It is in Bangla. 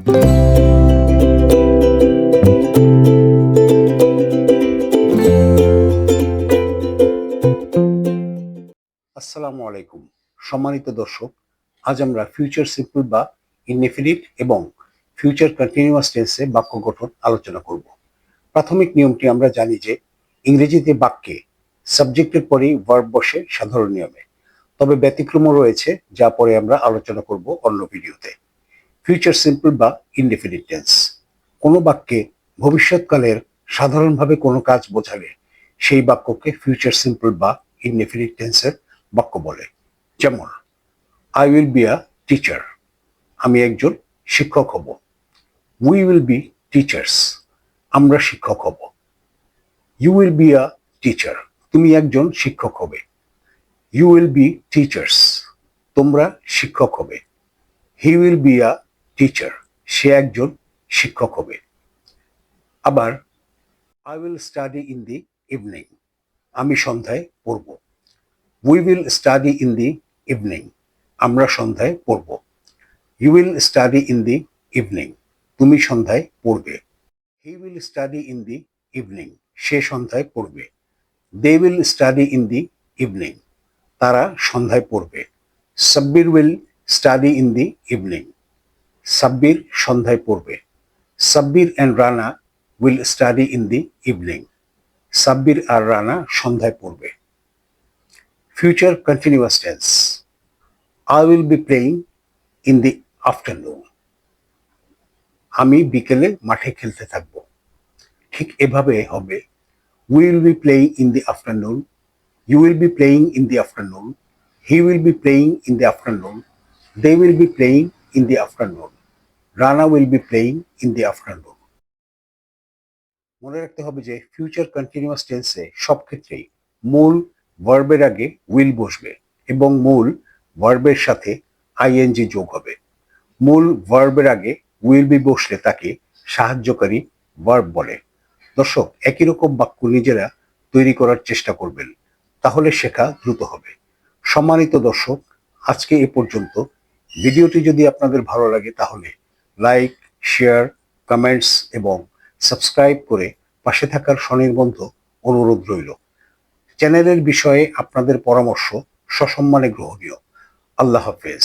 আসসালামু আলাইকুম সম্মানিত দর্শক, আজ আমরা ফিউচার সিম্পল বা ইনডেফিনিট এবং ফিউচার কন্টিনিউয়াস টেন্সে বাক্য গঠন আলোচনা করব। প্রাথমিক নিয়মটি আমরা জানি যে ইংরেজিতে বাক্যে সাবজেক্টের পরেই ভার্ব বসে সাধারণ নিয়মে, তবে ব্যতিক্রমও রয়েছে যা পরে আমরা আলোচনা করব অন্য ভিডিওতে। ফিউচার সিম্পল বা ইনডেফিনিট টেন্স কোনো বাক্যে ভবিষ্যৎকালের সাধারণভাবে কোনো কাজ বোঝালে সেই বাক্যকে ফিউচার সিম্পল বা ইনডেফিনিট টেন্সের বাক্য বলে। যেমন, I will be a teacher, আমি একজন শিক্ষক হব। উই উইল বি টিচার্স, আমরা শিক্ষক হব। You will be a teacher, তুমি একজন শিক্ষক হবে। ইউ উইল বি টিচার্স, তোমরা শিক্ষক হবে। He will be a teacher, সে একজন শিক্ষক হবে। আবার, I will study in the evening, আমি সন্ধ্যায় পড়ব। We will study in the evening, আমরা সন্ধ্যায় পড়ব। You will study in the evening, তুমি সন্ধ্যায় পড়বে। He will study in the evening, সে সন্ধ্যায় পড়বে। They will study in the evening, তারা সন্ধ্যায় পড়বে। Sabbir will study in the evening, Sabbir সন্ধ্যায় পড়বে। Sabbir and Rana will study in the evening, Sabbir আর রানা সন্ধ্যায় পড়বে। Future continuous tense, I will be playing in the afternoon, আমি বিকেলে মাঠে খেলতে থাকব। ঠিক এভাবে হবে, we will be playing in the afternoon, you will be playing in the afternoon, he will be playing in the afternoon, they will be playing in the afternoon, Rana will be playing in the afternoon. মনে রাখতে হবে যে ফিউচার কন্টিনিউয়াস টেন্সে সব ক্ষেত্রেই মূল ভার্বের আগে উইল বসবে এবং মূল ভার্বের সাথে আইএনজি যোগ হবে। মূল ভার্বের আগে উইল বি বসলে তাকে সাহায্যকারী ভার্ব বলে। দর্শক, একই রকম বাক্য নিজেরা তৈরি করার চেষ্টা করবেন, তাহলে শেখা দ্রুত হবে। সম্মানিত দর্শক, আজকে এ পর্যন্ত। ভিডিওটি যদি আপনাদের ভালো লাগে তাহলে লাইক, শেয়ার, কমেন্টস এবং সাবস্ক্রাইব করে পাশে থাকার স্বনির্বন্ধ অনুরোধ রইল। চ্যানেলের বিষয়ে আপনাদের পরামর্শ সসম্মানে গ্রহণীয়। আল্লাহ হাফেজ।